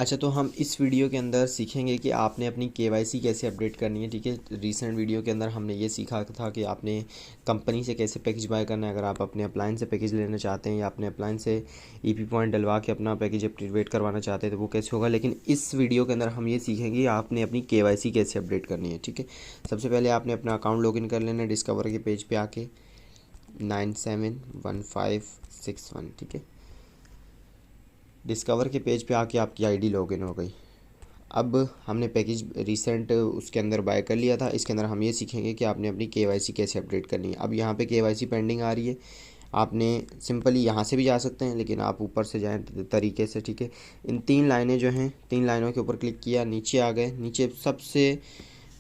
अच्छा, तो हम इस वीडियो के अंदर सीखेंगे कि आपने अपनी केवाईसी कैसे अपडेट करनी है। ठीक है, रीसेंट वीडियो के अंदर हमने ये सीखा था कि आपने कंपनी से कैसे पैकेज बाय करना है। अगर आप अपने अप्लायंस से पैकेज लेना चाहते हैं या अपने अप्लायंस से ईपी पॉइंट डलवा के अपना पैकेज एक्टिवेट करवाना चाहते हैं तो वो कैसे होगा। लेकिन इस वीडियो के अंदर हम ये सीखेंगे कि आपने अपनी केवाईसी कैसे अपडेट करनी है। ठीक है, सबसे पहले आपने अपना अकाउंट लॉगिन कर लेना है डिस्कवर के पेज पे आके 971561। ठीक है, डिस्कवर के पेज पे आके आपकी आईडी लॉगिन हो गई। अब हमने पैकेज रिसेंट उसके अंदर बाय कर लिया था। इसके अंदर हम ये सीखेंगे कि आपने अपनी केवाईसी कैसे अपडेट करनी है। अब यहाँ पे केवाईसी पेंडिंग आ रही है। आपने सिंपली यहाँ से भी जा सकते हैं, लेकिन आप ऊपर से जाएं तरीके से। ठीक है, इन 3 लाइनें जो हैं, 3 लाइनों के ऊपर क्लिक किया, नीचे आ गए, नीचे सबसे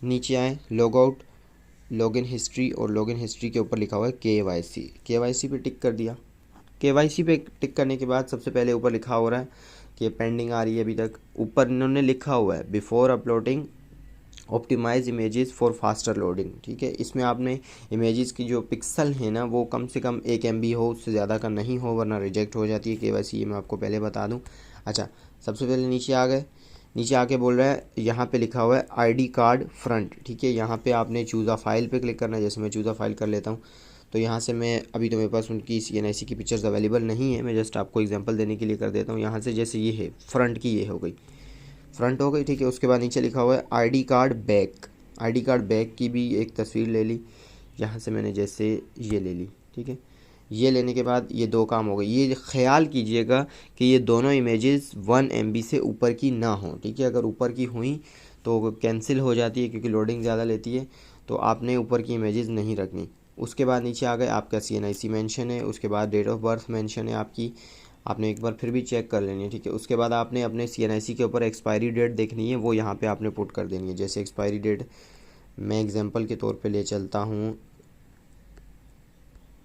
नीचे आए, लॉग आउट, लॉगिन हिस्ट्री, और लॉगिन हिस्ट्री के ऊपर लिखा हुआ है केवाईसी। केवाईसी पे टिक कर दिया। केवाईसी पे टिक करने के बाद सबसे पहले ऊपर लिखा हो रहा है कि पेंडिंग आ रही है अभी तक। ऊपर इन्होंने लिखा हुआ है before uploading optimize images for faster loading. ठीक है, इसमें आपने इमेजेस की जो पिक्सल है ना वो कम से कम 1 MB हो, उससे ज़्यादा का नहीं हो, वरना रिजेक्ट हो जाती है केवाईसी। ये मैं आपको पहले बता दूं। अच्छा, सबसे पहले नीचे आ गए। नीचे आके बोल रहा है, यहाँ पे लिखा हुआ है आईडी कार्ड फ्रंट। ठीक है, यहाँ पे आपने चूज़ अ फाइल पे क्लिक करना है। जैसे मैं चूज़ अ फाइल कर लेता हूँ, तो यहाँ से मैं अभी तो मेरे पास उनकी CNIC की पिक्चर्स अवेलेबल नहीं है, मैं जस्ट आपको एग्जांपल देने के लिए कर देता हूँ। यहाँ से जैसे ये है फ्रंट की, ये हो गई, फ्रंट हो गई। ठीक है, उसके बाद नीचे लिखा हुआ है ID card back. ID card back की भी एक तस्वीर ले ली। यहाँ से मैंने जैसे ये ले ली। ठीक है, ये लेने के बाद ये 2 काम हो गए। ये ख्याल कीजिएगा कि ये दोनों इमेजेस 1 MB से ऊपर की ना हो। ठीक है, अगर ऊपर की हुई तो कैंसिल हो जाती है क्योंकि लोडिंग ज़्यादा लेती है, तो आपने ऊपर की इमेजेस नहीं रखनी। उसके बाद नीचे आ गए, आपका CNIC मेंशन है, उसके बाद डेट ऑफ बर्थ मेंशन है आपकी, आपने एक बार फिर भी चेक कर लेनी है। ठीक है, उसके बाद आपने अपने CNIC के ऊपर एक्सपायरी डेट देखनी है, वो यहाँ पे आपने पुट कर देनी है। जैसे एक्सपायरी डेट मैं एग्जांपल के तौर पे ले चलता हूँ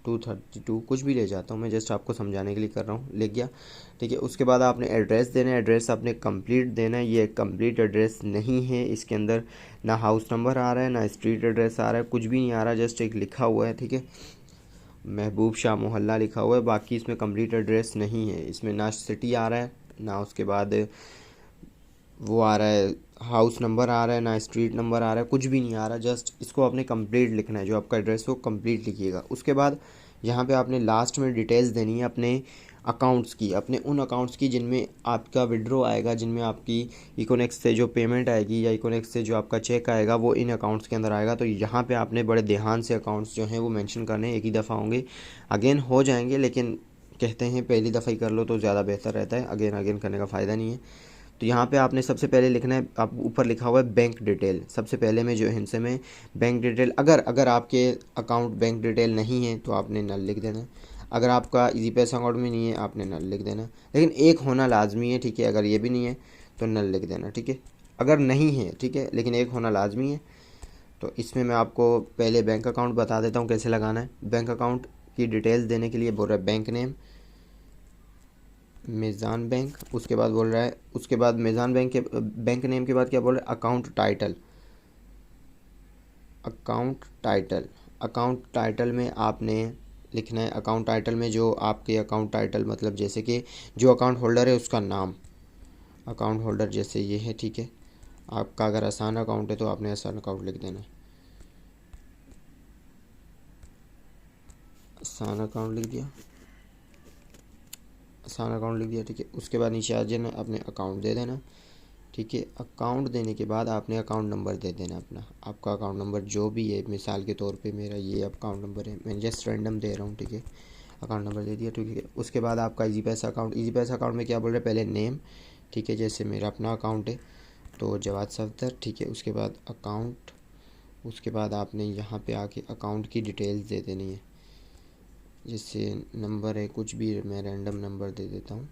232, कुछ भी ले जाता हूँ, मैं जस्ट आपको समझाने के लिए कर रहा हूँ, ले गया। ठीक है, उसके बाद आपने एड्रेस देना है। एड्रेस आपने कंप्लीट देना है। ये कंप्लीट एड्रेस नहीं है, इसके अंदर ना हाउस नंबर आ रहा है ना स्ट्रीट एड्रेस आ रहा है, कुछ भी नहीं आ रहा, जस्ट एक लिखा हुआ है। ठीक है, महबूब शाह मोहल्ला लिखा हुआ है, बाकी इसमें कंप्लीट एड्रेस नहीं है। इसमें ना सिटी आ रहा है, ना उसके बाद वो आ रहा है हाउस नंबर आ रहा है, ना स्ट्रीट नंबर आ रहा है, कुछ भी नहीं आ रहा। जस्ट इसको आपने कंप्लीट लिखना है, जो आपका एड्रेस है वो कंप्लीट लिखिएगा। उसके बाद यहाँ पे आपने लास्ट में डिटेल्स देनी है अपने अकाउंट्स की, अपने उन अकाउंट्स की जिनमें आपका विड्रॉ आएगा, जिनमें आपकी इकोनेक्स से जो पेमेंट आएगी या इकोनेक्स से जो आपका चेक आएगा वो इन अकाउंट्स के अंदर आएगा। तो यहाँ पे आपने बड़े ध्यान से अकाउंट्स जो हैं वो मेंशन करने हैं। एक ही दफ़ा होंगे, अगेन हो जाएंगे, लेकिन कहते हैं पहली दफ़ा ही कर लो तो ज़्यादा बेहतर रहता है, अगेन अगेन करने का फ़ायदा नहीं है। तो यहाँ पे आपने सबसे पहले लिखना है, आप ऊपर लिखा हुआ है बैंक डिटेल, सबसे पहले में जो हिंसे में बैंक डिटेल, अगर अगर आपके अकाउंट बैंक डिटेल नहीं है तो आपने नल लिख देना है। अगर आपका इजी पैसा अकाउंट में नहीं है आपने नल लिख देना है, लेकिन एक होना लाजमी है। ठीक है, अगर ये भी नहीं है तो नल लिख देना। ठीक है, अगर नहीं है, ठीक है, लेकिन एक होना लाजमी है। तो इसमें मैं आपको पहले बैंक अकाउंट बता देता हूँ कैसे लगाना है। बैंक अकाउंट की डिटेल्स देने के लिए बोल रहा है बैंक नेम मेज़ान बैंक, उसके बाद बोल रहा है, उसके बाद मेज़ान बैंक के बैंक नेम के बाद क्या बोल रहा है, account title. Account title, account title में आपने लिखना है, अकाउंट टाइटल में जो आपके अकाउंट टाइटल मतलब जैसे कि जो अकाउंट होल्डर है उसका नाम, अकाउंट होल्डर जैसे ये है। ठीक है, आपका अगर आसान अकाउंट है तो आपने आसान अकाउंट लिख देना है, आसान अकाउंट लिख दिया, आसान अकाउंट लिख दिया। ठीक है, उसके बाद नीचे आ जाना, अपने अकाउंट दे देना। ठीक है, अकाउंट देने के बाद आपने अकाउंट नंबर दे देना अपना, आपका अकाउंट नंबर जो भी है, मिसाल के तौर पे मेरा ये अकाउंट नंबर है, मैं जस्ट रैंडम दे रहा हूँ। ठीक है, अकाउंट नंबर दे दिया। ठीक है, उसके बाद आपका इजी पैसा अकाउंट, इजी पैसा अकाउंट में क्या बोल रहे हैं, पहले नेम। ठीक है, जैसे मेरा अपना अकाउंट है तो जवाद सफदर। ठीक है, उसके बाद अकाउंट, उसके बाद आपने यहाँ पे आके अकाउंट की डिटेल्स दे देनी है, जैसे नंबर है कुछ भी, मैं रैंडम नंबर दे देता हूँ,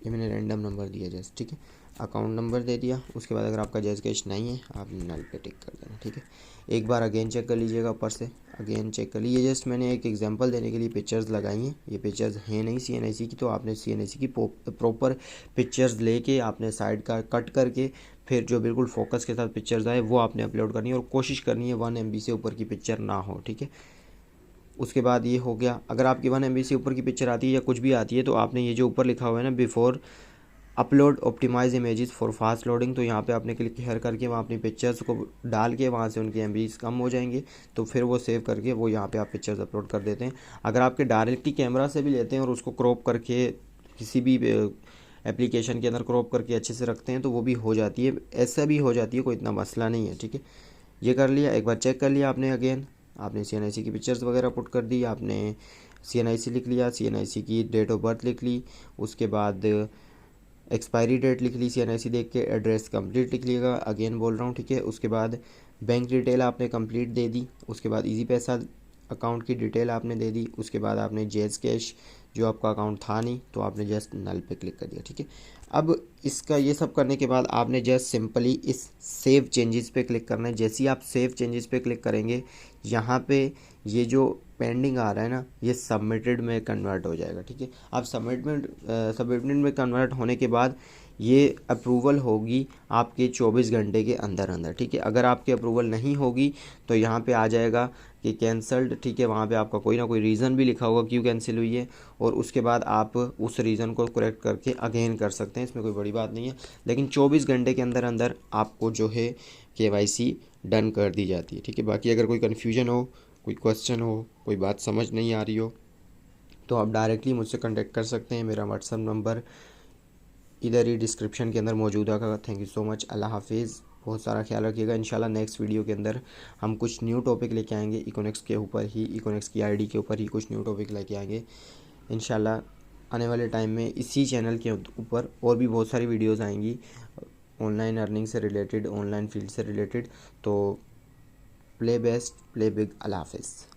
ये मैंने रैंडम नंबर दिया जस्ट। ठीक है, अकाउंट नंबर दे दिया। उसके बाद अगर आपका जैज़ कैश नहीं है आप नल पे टिक कर देना। ठीक है, एक बार अगेन चेक कर लीजिएगा, ऊपर से अगेन चेक कर लीजिए। जस्ट मैंने एक एग्जांपल देने के लिए पिक्चर्स लगाई हैं, ये पिक्चर्स हैं नहीं CNIC की, तो आपने CNIC की प्रॉपर पिक्चर्स लेके आपने साइड का कट करके फिर जो बिल्कुल फोकस के साथ पिक्चर्स आए वो आपने अपलोड करनी है, और कोशिश करनी है 1 MB से ऊपर की पिक्चर ना हो। ठीक है, उसके बाद ये हो गया। अगर आपकी 1 MB से ऊपर की पिक्चर आती है या कुछ भी आती है तो आपने ये जो ऊपर लिखा हुआ है ना before upload optimize images for fast loading, तो यहाँ पे आपने क्लिक हेयर करके वहाँ अपनी पिक्चर्स को डाल के वहाँ से उनकी एमबीज कम हो जाएंगे, तो फिर वो सेव करके वो यहाँ पे आप पिक्चर्स अपलोड कर देते हैं। अगर आपके डायरेक्टली कैमरा से भी लेते हैं और उसको क्रॉप करके किसी भी एप्लीकेशन के अंदर क्रॉप करके अच्छे से रखते हैं तो वो भी हो जाती है, ऐसा भी हो जाती है, कोई इतना मसला नहीं है। ठीक है, ये कर लिया, एक बार चेक कर लिया आपने। अगेन आपने CNIC की पिक्चर्स वगैरह पुट कर दी, आपने CNIC लिख लिया, CNIC की डेट ऑफ बर्थ लिख ली, उसके बाद एक्सपायरी डेट लिख ली CNIC देख के, एड्रेस कंप्लीट लिख लिएगा, अगेन बोल रहा हूँ। ठीक है, उसके बाद बैंक डिटेल आपने कंप्लीट दे दी, उसके बाद इजी पैसा अकाउंट की डिटेल आपने दे दी, उसके बाद आपने जैज़ कैश जो आपका अकाउंट था नहीं तो आपने जस्ट नल पे क्लिक कर दिया। ठीक है, अब इसका ये सब करने के बाद आपने जस्ट सिंपली इस सेव चेंजेस पे क्लिक करना है। जैसे ही आप सेव चेंजेस पे क्लिक करेंगे यहाँ पे ये जो पेंडिंग आ रहा है ना ये सबमिटेड में कन्वर्ट हो जाएगा। ठीक है, अब सबमिटेड में कन्वर्ट होने के बाद ये अप्रूवल होगी आपके 24 घंटे के अंदर अंदर। ठीक है, अगर आपकी अप्रूवल नहीं होगी तो यहाँ पे आ जाएगा कि कैंसल्ड। ठीक है, वहाँ पे आपका कोई ना कोई रीज़न भी लिखा होगा क्यों कैंसिल हुई है, और उसके बाद आप उस रीज़न को करेक्ट करके अगेन कर सकते हैं, इसमें कोई बड़ी बात नहीं है। लेकिन 24 घंटे के अंदर अंदर आपको जो है KYC डन कर दी जाती है। ठीक है, बाकी अगर कोई कन्फ्यूजन हो, कोई क्वेश्चन हो, कोई बात समझ नहीं आ रही हो तो आप डायरेक्टली मुझसे कांटेक्ट कर सकते हैं। मेरा व्हाट्सअप नंबर इधर ही डिस्क्रिप्शन के अंदर मौजूद होगा। थैंक यू सो मच, अल्लाह हाफिज़, बहुत सारा ख्याल रखिएगा। इंशाल्लाह नेक्स्ट वीडियो के अंदर हम कुछ न्यू टॉपिक लेके आएंगे, इकोनॉमिक्स के ऊपर ही, इकोनॉमिक्स की आईडी के ऊपर ही कुछ न्यू टॉपिक लेके आएंगे इंशाल्लाह। आने वाले टाइम में इसी चैनल के ऊपर और भी बहुत सारी वीडियोस आएंगी ऑनलाइन अर्निंग से रिलेटेड, ऑनलाइन फील्ड से रिलेटेड। तो प्ले बेस्ट, प्ले बिग, अल्लाह हाफिज़।